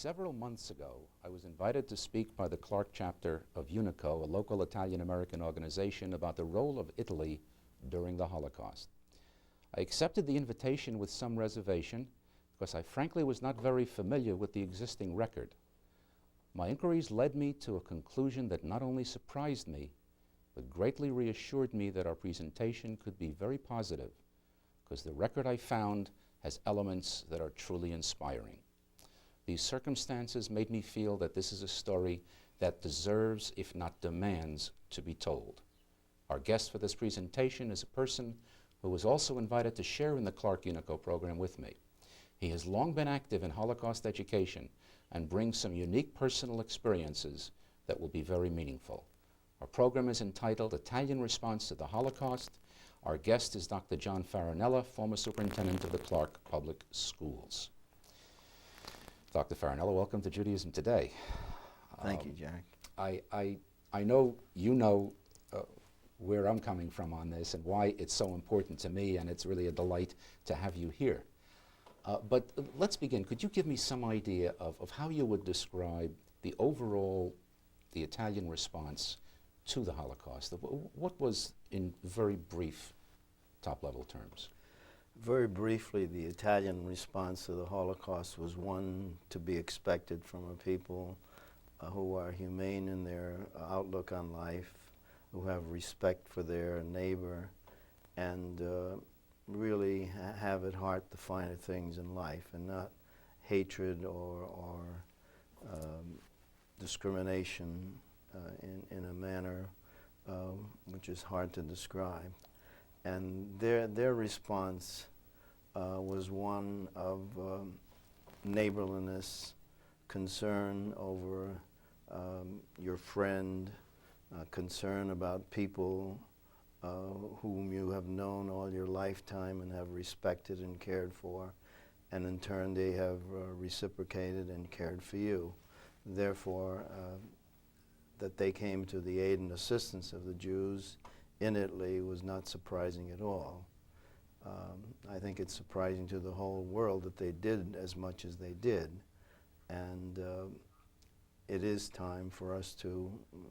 Several months ago, I was invited to speak by the Clark chapter of UNICO, a local Italian-American organization, about the role of Italy during the Holocaust. I accepted the invitation with some reservation because I frankly was not very familiar with the existing record. My inquiries led me to a conclusion that not only surprised me, but greatly reassured me that our presentation could be very positive, because the record I found has elements that are truly inspiring. These circumstances made me feel that this is a story that deserves, if not demands, to be told. Our guest for this presentation is a person who was also invited to share in the Clark UNICO program with me. He has long been active in Holocaust education and brings some unique personal experiences that will be very meaningful. Our program is entitled Italian Response to the Holocaust. Our guest is Dr. John Farinella, former superintendent of the Clark Public Schools. Dr. Farinella, welcome to Judaism Today. Thank you, Jack. I know you know where I'm coming from on this and why it's so important to me, and it's really a delight to have you here. But let's begin. Could you give me some idea of how you would describe the Italian response to the Holocaust? What was, in very brief, top-level terms? Very briefly, the Italian response to the Holocaust was one to be expected from a people who are humane in their outlook on life, who have respect for their neighbor, and really have at heart the finer things in life, and not hatred or discrimination in a manner which is hard to describe. And their response was one of neighborliness, concern over your friend, concern about people whom you have known all your lifetime and have respected and cared for, and in turn they have reciprocated and cared for you. Therefore, that they came to the aid and assistance of the Jews in Italy was not surprising at all. I think it's surprising to the whole world that they did as much as they did, and it is time for us to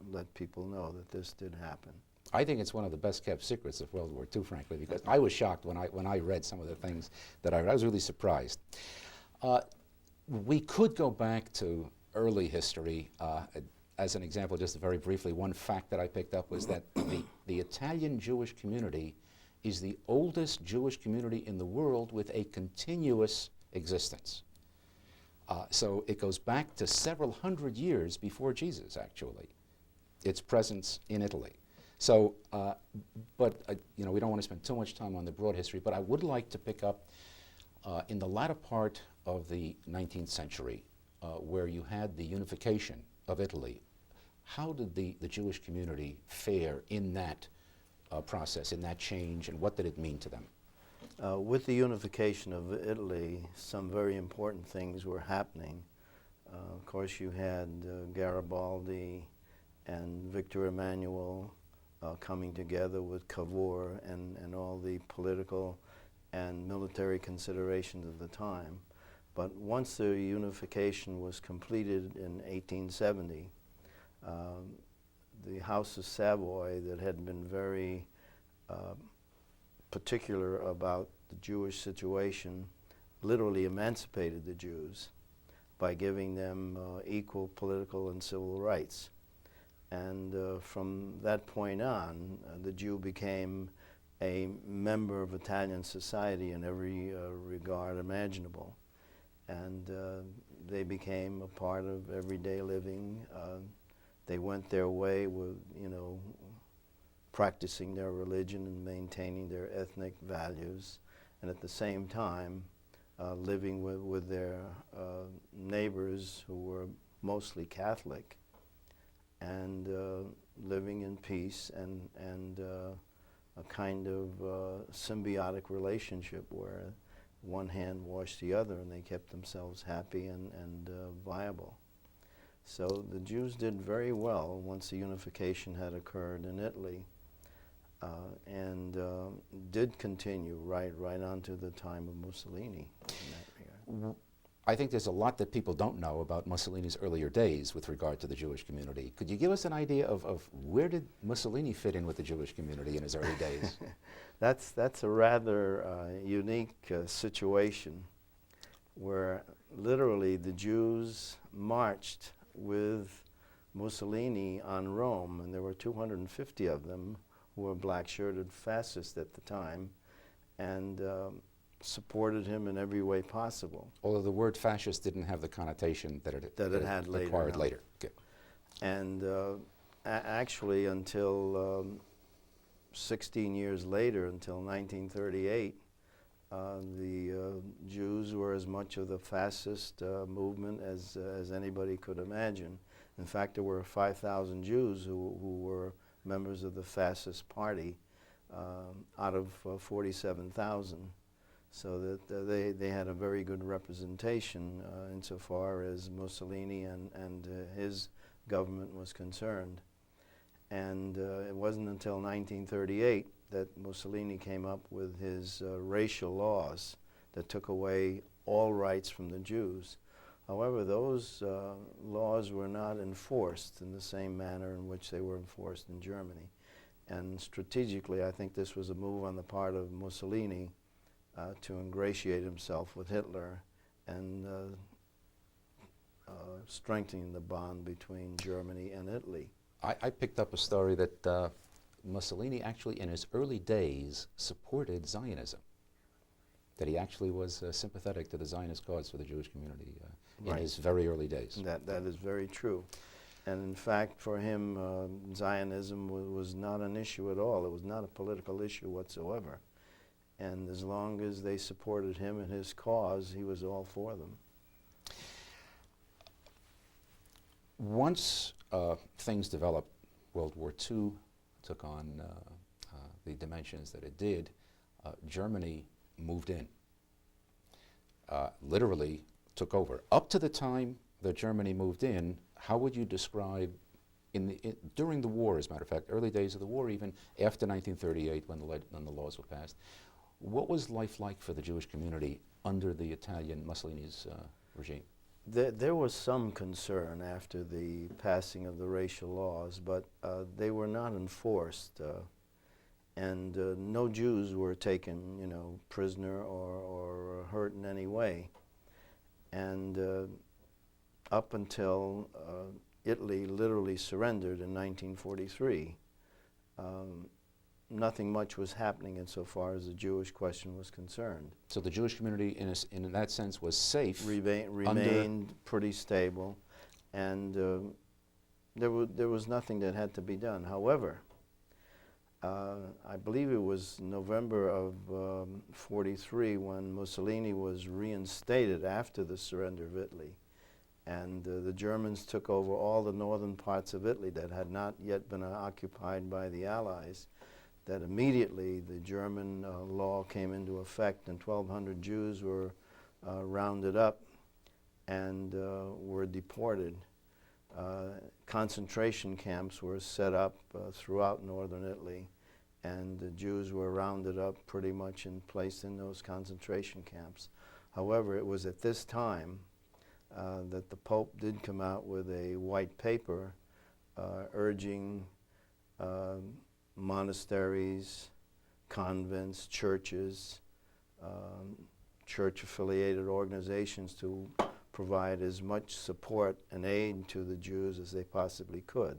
let people know that this did happen. I think it's one of the best-kept secrets of World War II, frankly, because I was shocked when I read some of the things that I read. I was really surprised. We could go back to early history. As an example, just very briefly, one fact that I picked up was that the Italian Jewish community is the oldest Jewish community in the world with a continuous existence. So it goes back to several hundred years before Jesus, actually, its presence in Italy. So, but you know, we don't want to spend too much time on the broad history, but I would like to pick up in the latter part of the 19th century, where you had the unification of Italy. How did the Jewish community fare in that process, in that change, and what did it mean to them? With the unification of Italy, some very important things were happening. Of course, you had Garibaldi and Victor Emmanuel coming together with Cavour and all the political and military considerations of the time. But once the unification was completed in 1870, the House of Savoy, that had been very particular about the Jewish situation, literally emancipated the Jews by giving them equal political and civil rights. And from that point on, the Jew became a member of Italian society in every regard imaginable. And they became a part of everyday living. They went their way with, you know, practicing their religion and maintaining their ethnic values, and at the same time living with their neighbors who were mostly Catholic, and living in peace and a kind of symbiotic relationship where one hand washed the other and they kept themselves happy and viable. So the Jews did very well once the unification had occurred in Italy, and did continue right on to the time of Mussolini in that regard. I think there's a lot that people don't know about Mussolini's earlier days with regard to the Jewish community. Could you give us an idea of where did Mussolini fit in with the Jewish community in his early days? That's a rather unique situation where literally the Jews marched with Mussolini on Rome, and there were 250 of them who were black-shirted fascists at the time, and supported him in every way possible. Although the word fascist didn't have the connotation that it had later. Acquired later. Okay. And actually until 16 years later, until 1938, the Jews were as much of the fascist movement as anybody could imagine. In fact, there were 5,000 Jews who were members of the fascist party out of 47,000. So that they had a very good representation insofar as Mussolini and his government was concerned. And it wasn't until 1938 that Mussolini came up with his racial laws that took away all rights from the Jews. However, those laws were not enforced in the same manner in which they were enforced in Germany. And strategically, I think this was a move on the part of Mussolini to ingratiate himself with Hitler and strengthening the bond between Germany and Italy. I picked up a story that Mussolini actually in his early days supported Zionism, that he actually was sympathetic to the Zionist cause for the Jewish community in his very early days. That is very true. And in fact, for him, Zionism was not an issue at all. It was not a political issue whatsoever. And as long as they supported him and his cause, he was all for them. Once things developed, World War II took on the dimensions that it did, Germany moved in, literally took over. Up to the time that Germany moved in, how would you describe, during the war, as a matter of fact, early days of the war, even after 1938 when the laws were passed, what was life like for the Jewish community under the Italian Mussolini's regime? There was some concern after the passing of the racial laws, but they were not enforced, and no Jews were taken, prisoner or hurt in any way. And up until Italy literally surrendered in 1943, nothing much was happening insofar as the Jewish question was concerned. So the Jewish community, in that sense, was safe. Remained pretty stable, and there was nothing that had to be done. However, I believe it was November of '43 when Mussolini was reinstated after the surrender of Italy, and the Germans took over all the northern parts of Italy that had not yet been occupied by the Allies. That immediately the German law came into effect, and 1,200 Jews were rounded up and were deported. Concentration camps were set up throughout northern Italy, and the Jews were rounded up pretty much and placed in those concentration camps. However, it was at this time that the Pope did come out with a white paper urging monasteries, convents, churches, church-affiliated organizations to provide as much support and aid to the Jews as they possibly could,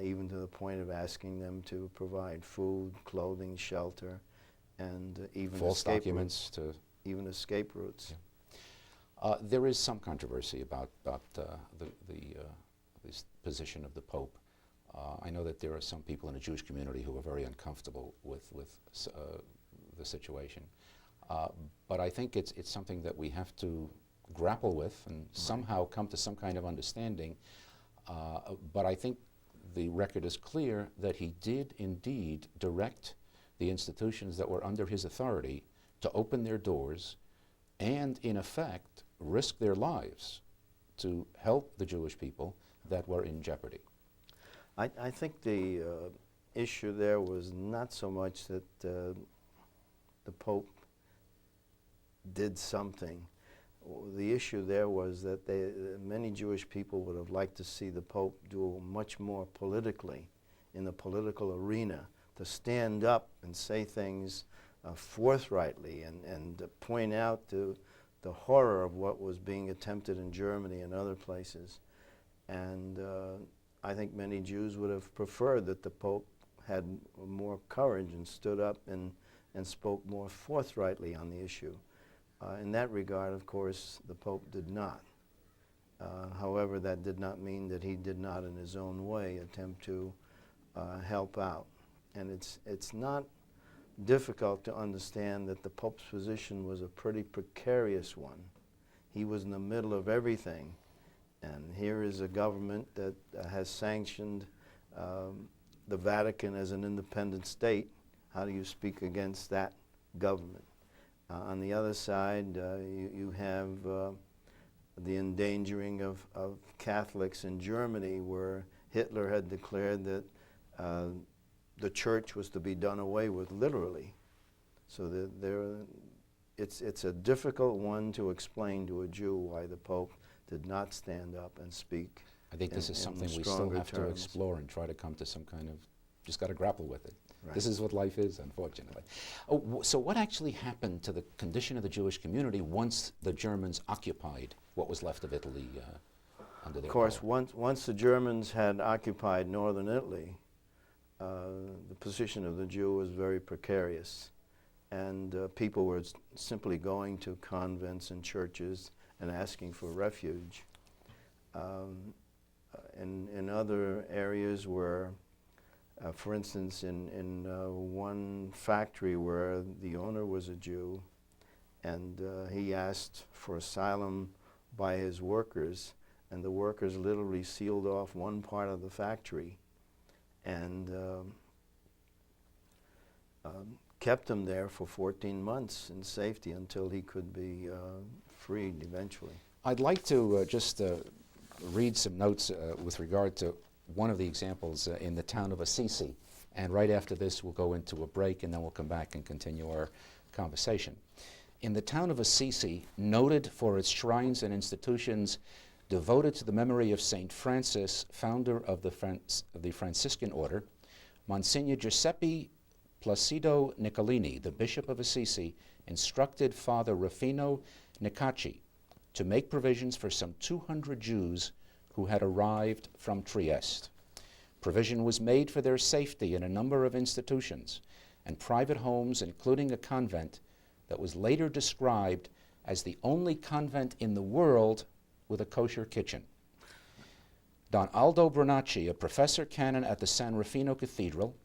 even to the point of asking them to provide food, clothing, shelter, and even false documents to even escape routes. Yeah. There is some controversy about this position of the Pope. I know that there are some people in the Jewish community who are very uncomfortable with the situation. But I think it's something that we have to grapple with and somehow come to some kind of understanding. But I think the record is clear that he did indeed direct the institutions that were under his authority to open their doors and, in effect, risk their lives to help the Jewish people that were in jeopardy. I think the issue there was not so much that the Pope did something, the issue there was that many Jewish people would have liked to see the Pope do much more politically, in the political arena, to stand up and say things forthrightly and point out the horror of what was being attempted in Germany and other places. And I think many Jews would have preferred that the Pope had more courage and stood up and spoke more forthrightly on the issue. In that regard, of course, the Pope did not. However, that did not mean that he did not, in his own way, attempt to help out. And it's not difficult to understand that the Pope's position was a pretty precarious one. He was in the middle of everything. And here is a government that has sanctioned the Vatican as an independent state. How do you speak against that government? On the other side, you have the endangering of Catholics in Germany, where Hitler had declared that the church was to be done away with, literally. So it's a difficult one to explain to a Jew why the Pope did not stand up and speak. I think this is something we still have to explore and try to come to some kind of, just got to grapple with it. Right. This is what life is, unfortunately. Oh, so what actually happened to the condition of the Jewish community once the Germans occupied what was left of Italy under their power? Of course, once the Germans had occupied northern Italy, the position of the Jew was very precarious. And people were simply going to convents and churches and asking for refuge. In other areas where, for instance, in one factory where the owner was a Jew, and he asked for asylum by his workers, and the workers literally sealed off one part of the factory and kept him there for 14 months in safety until he could be freed eventually. I'd like to just read some notes with regard to one of the examples in the town of Assisi. And right after this, we'll go into a break, and then we'll come back and continue our conversation. In the town of Assisi, noted for its shrines and institutions devoted to the memory of St. Francis, founder of the Franciscan order, Monsignor Giuseppe Placido Niccolini, the Bishop of Assisi, instructed Father Rufino Nicacci to make provisions for some 200 Jews who had arrived from Trieste. Provision was made for their safety in a number of institutions and private homes, including a convent that was later described as the only convent in the world with a kosher kitchen. Don Aldo Bernacci, a professor canon at the San Rufino Cathedral,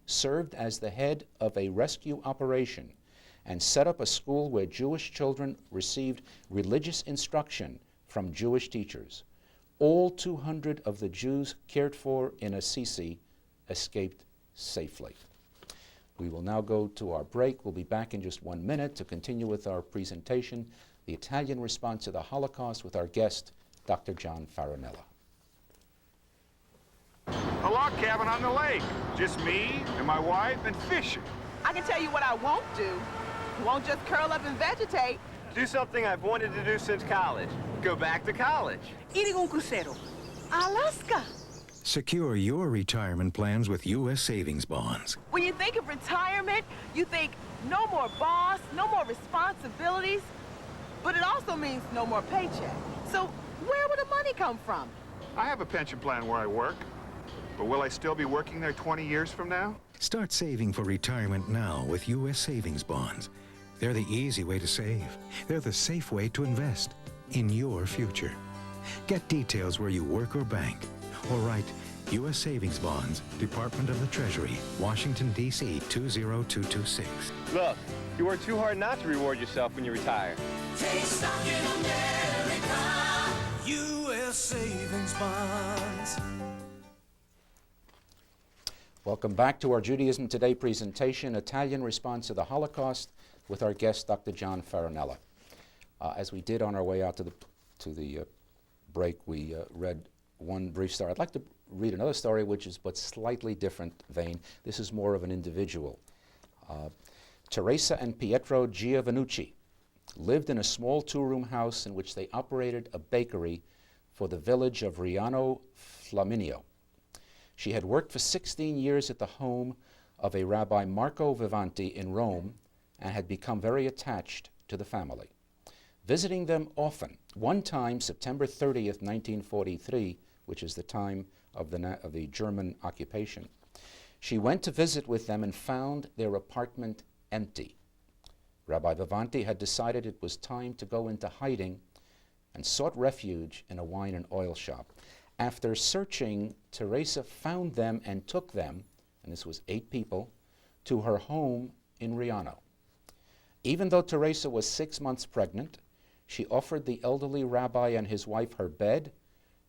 served as the head of a rescue operation and set up a school where Jewish children received religious instruction from Jewish teachers. All 200 of the Jews cared for in Assisi escaped safely. We will now go to our break. We'll be back in just 1 minute to continue with our presentation, The Italian Response to the Holocaust, with our guest, Dr. John Farinella. A log cabin on the lake. Just me and my wife and fishing. I can tell you what I won't do. Won't just curl up and vegetate. Do something I've wanted to do since college. Go back to college. Eating un crucero. Alaska. Secure your retirement plans with U.S. savings bonds. When you think of retirement, you think no more boss, no more responsibilities, but it also means no more paycheck. So where will the money come from? I have a pension plan where I work, but will I still be working there 20 years from now? Start saving for retirement now with U.S. savings bonds. They're the easy way to save. They're the safe way to invest in your future. Get details where you work or bank, or write U.S. Savings Bonds, Department of the Treasury, Washington, D.C. 20226. Look, you work too hard not to reward yourself when you retire. Take stock in America. U.S. Savings Bonds. Welcome back to our Judaism Today presentation, Italian Response to the Holocaust, with our guest, Dr. John Farinella. As we did on our way out to the break, we read one brief story. I'd like to read another story, which is but slightly different vein. This is more of an individual. Teresa and Pietro Giovannucci lived in a small two-room house in which they operated a bakery for the village of Riano Flaminio. She had worked for 16 years at the home of a Rabbi Marco Vivanti in Rome and had become very attached to the family. Visiting them often, one time, September 30th, 1943, which is the time of the German occupation, she went to visit with them and found their apartment empty. Rabbi Vivanti had decided it was time to go into hiding and sought refuge in a wine and oil shop. After searching, Teresa found them and took them, and this was 8 people, to her home in Riano. Even though Teresa was 6 months pregnant, she offered the elderly rabbi and his wife her bed,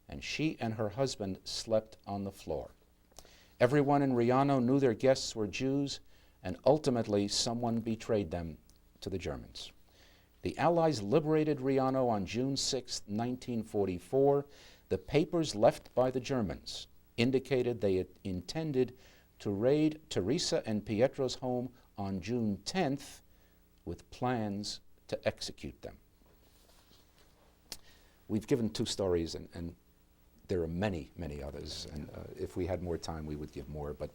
and she and her husband slept on the floor. Everyone in Riano knew their guests were Jews, and ultimately someone betrayed them to the Germans. The Allies liberated Riano on June 6, 1944. The papers left by the Germans indicated they had intended to raid Teresa and Pietro's home on June 10th with plans to execute them. We've given 2 stories, and there are many, many others, and if we had more time, we would give more, but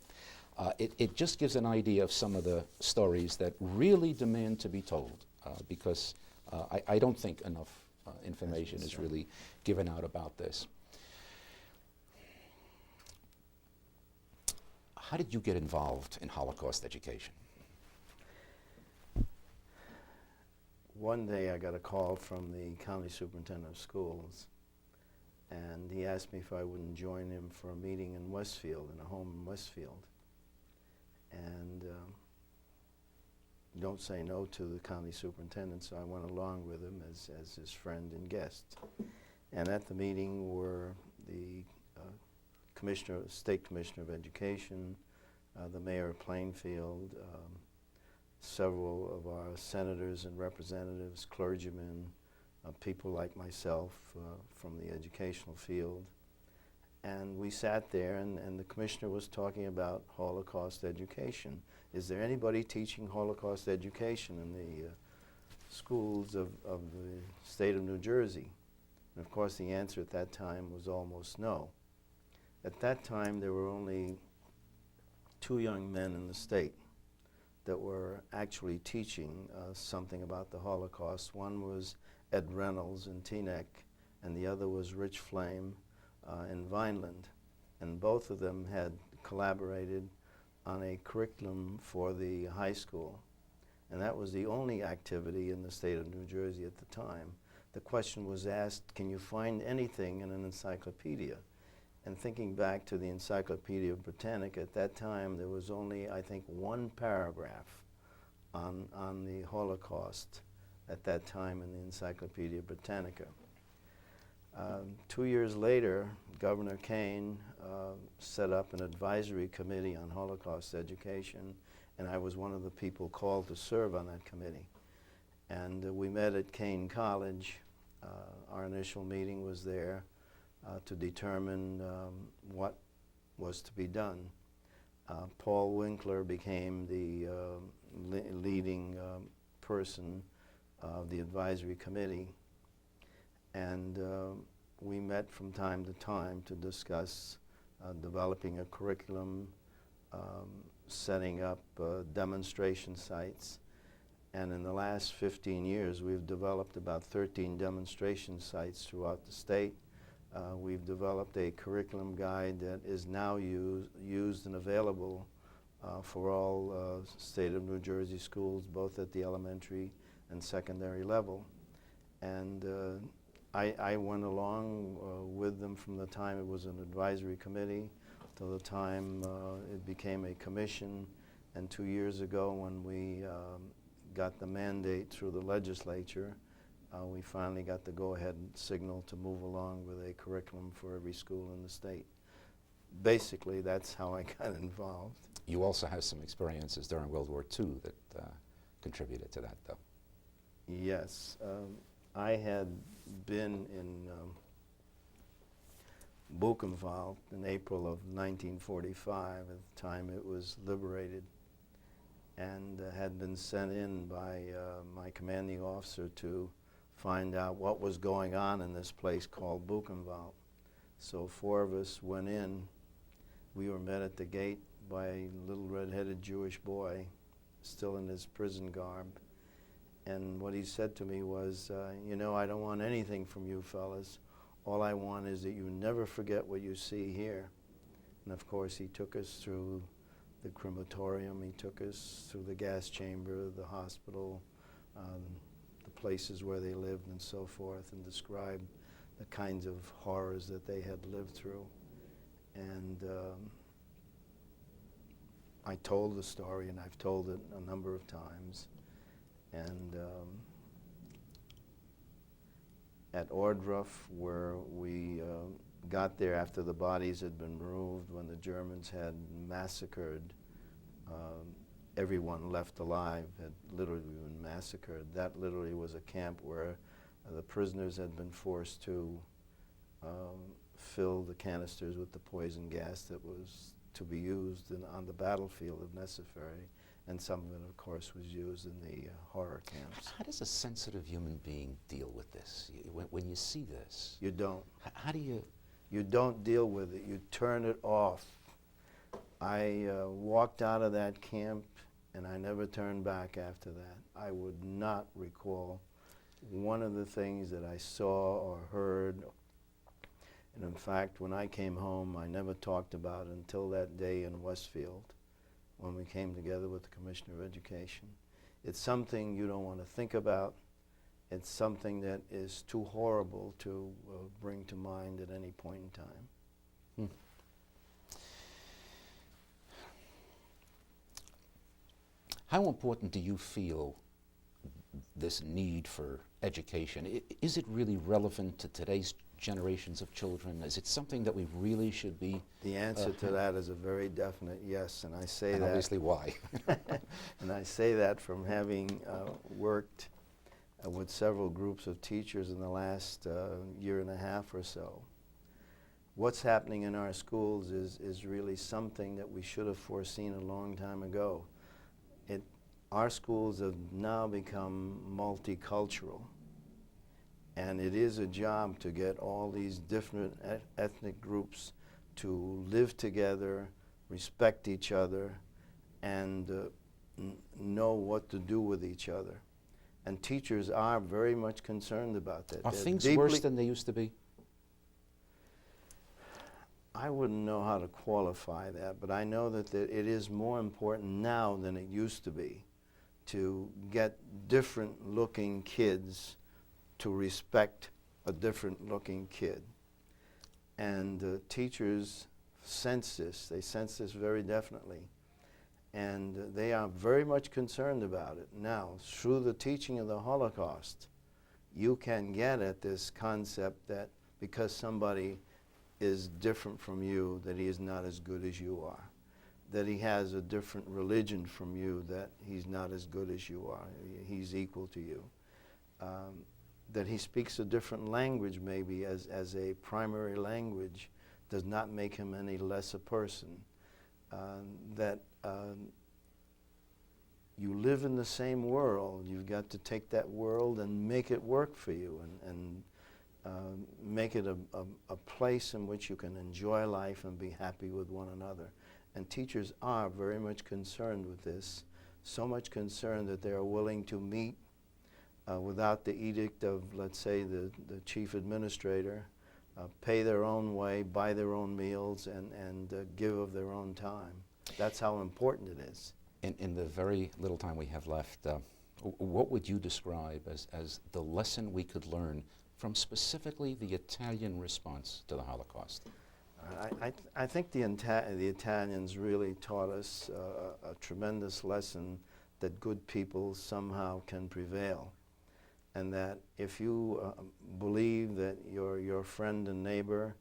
it just gives an idea of some of the stories that really demand to be told, because I don't think enough information is really given out about this. How did you get involved in Holocaust education? One day I got a call from the county superintendent of schools, and he asked me if I wouldn't join him for a meeting in Westfield, in a home in Westfield. And don't say no to the county superintendent, so I went along with him as his friend and guest. And at the meeting were the State Commissioner of Education, the Mayor of Plainfield, several of our senators and representatives, clergymen, people like myself from the educational field. And we sat there, and the commissioner was talking about Holocaust education. Is there anybody teaching Holocaust education in the schools of the state of New Jersey? And of course the answer at that time was almost no. At that time there were only 2 young men in the state that were actually teaching something about the Holocaust. One was Ed Reynolds in Teaneck, and the other was Rich Flame in Vineland. And both of them had collaborated on a curriculum for the high school. And that was the only activity in the state of New Jersey at the time. The question was asked, can you find anything in an encyclopedia? And thinking back to the Encyclopedia Britannica, at that time there was only, I think, 1 paragraph on the Holocaust at that time in the Encyclopedia Britannica. 2 years later, Governor Kane set up an advisory committee on Holocaust education, and I was one of the people called to serve on that committee. And we met at Kane College. Our initial meeting was there to determine what was to be done. Paul Winkler became the leading person of the advisory committee, and we met from time to time to discuss developing a curriculum, setting up demonstration sites. And in the last 15 years, we've developed about 13 demonstration sites throughout the state. We've developed a curriculum guide that is now used and available for all state of New Jersey schools, both at the elementary and secondary level. And I went along with them from the time it was an advisory committee to the time it became a commission. And 2 years ago, when we got the mandate through the legislature, we finally got the go-ahead signal to move along with a curriculum for every school in the state. Basically, that's how I got involved. You also have some experiences during World War II that contributed to that, though. Yes. I had been in Buchenwald in April of 1945, at the time it was liberated. and had been sent in by my commanding officer to find out what was going on in this place called Buchenwald. So 4 of us went in. We were met at the gate by a little red-headed Jewish boy, still in his prison garb. And what he said to me was, you know, I don't want anything from you fellas. All I want is that you never forget what you see here. And of course, he took us through the crematorium, he took us through the gas chamber, the hospital, the places where they lived and so forth, and described the kinds of horrors that they had lived through. And I told the story, and I've told it a number of times. And at Ohrdruf, where we got there after the bodies had been removed, when the Germans had massacred everyone left alive, had literally been massacred. That literally was a camp where the prisoners had been forced to fill the canisters with the poison gas that was to be used on the battlefield if necessary. And some of it, of course, was used in the horror camps. How does a sensitive human being deal with this? When you see this? You don't. How do you? You don't deal with it. You turn it off. I walked out of that camp, and I never turned back after that. I would not recall one of the things that I saw or heard. And in fact, when I came home, I never talked about it until that day in Westfield, when we came together with the Commissioner of Education. It's something you don't want to think about. It's something that is too horrible to bring to mind at any point in time. How important do you feel this need for education? Is it really relevant to today's generations of children? Is it something that we really should be? The answer to that is a very definite yes, and I say and that. Obviously, why? And I say that from having worked with several groups of teachers in the last year and a half or so. What's happening in our schools is really something that we should have foreseen a long time ago. Our schools have now become multicultural, and it is a job to get all these different ethnic groups to live together, respect each other, and know what to do with each other. And teachers are very much concerned about that. Are They're things deeply worse than they used to be? I wouldn't know how to qualify that, but I know that it is more important now than it used to be to get different looking kids to respect a different looking kid. And teachers sense this. They sense this very definitely. And they are very much concerned about it. Now, through the teaching of the Holocaust, you can get at this concept that because somebody is different from you, that he is not as good as you are. That he has a different religion from you, that he's not as good as you are. He's equal to you. That he speaks a different language maybe as a primary language does not make him any less a person. That you live in the same world. You've got to take that world and make it work for you, and make it a place in which you can enjoy life and be happy with one another. And teachers are very much concerned with this, so much concerned that they are willing to meet without the edict of, let's say, the chief administrator, pay their own way, buy their own meals, and give of their own time. That's how important it is. In the very little time we have left, what would you describe as the lesson we could learn from specifically the Italian response to the Holocaust? I think the Italians really taught us a tremendous lesson that good people somehow can prevail. And that if you believe that your friend and neighbor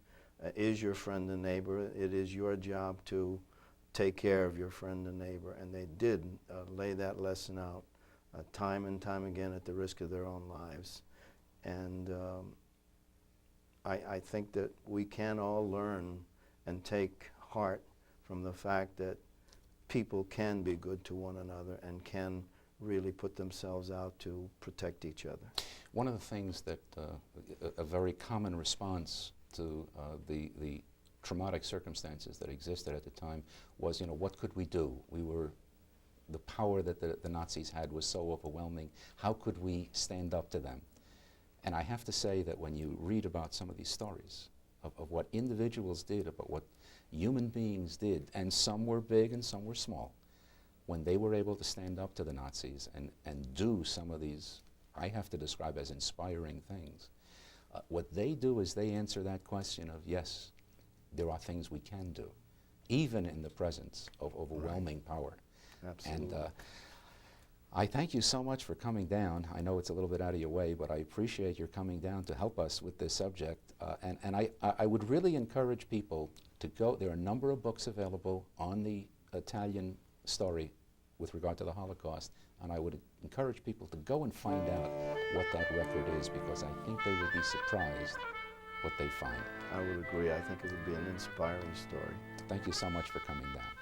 is your friend and neighbor, it is your job to take care of your friend and neighbor. And they did lay that lesson out time and time again at the risk of their own lives. And I think that we can all learn and take heart from the fact that people can be good to one another and can really put themselves out to protect each other. One of the things that a very common response to the traumatic circumstances that existed at the time was, you know, what could we do? The power that the Nazis had was so overwhelming. How could we stand up to them? And I have to say that when you read about some of these stories of what individuals did, about what human beings did, and some were big and some were small, when they were able to stand up to the Nazis and do some of these, I have to describe as inspiring things, what they do is they answer that question of, yes, there are things we can do, even in the presence of overwhelming power. Absolutely. And I thank you so much for coming down. I know it's a little bit out of your way, but I appreciate your coming down to help us with this subject. And I would really encourage people to go. There are a number of books available on the Italian story with regard to the Holocaust, and I would encourage people to go and find out what that record is, because I think they will be surprised what they find. I would agree. I think it would be an inspiring story. Thank you so much for coming down.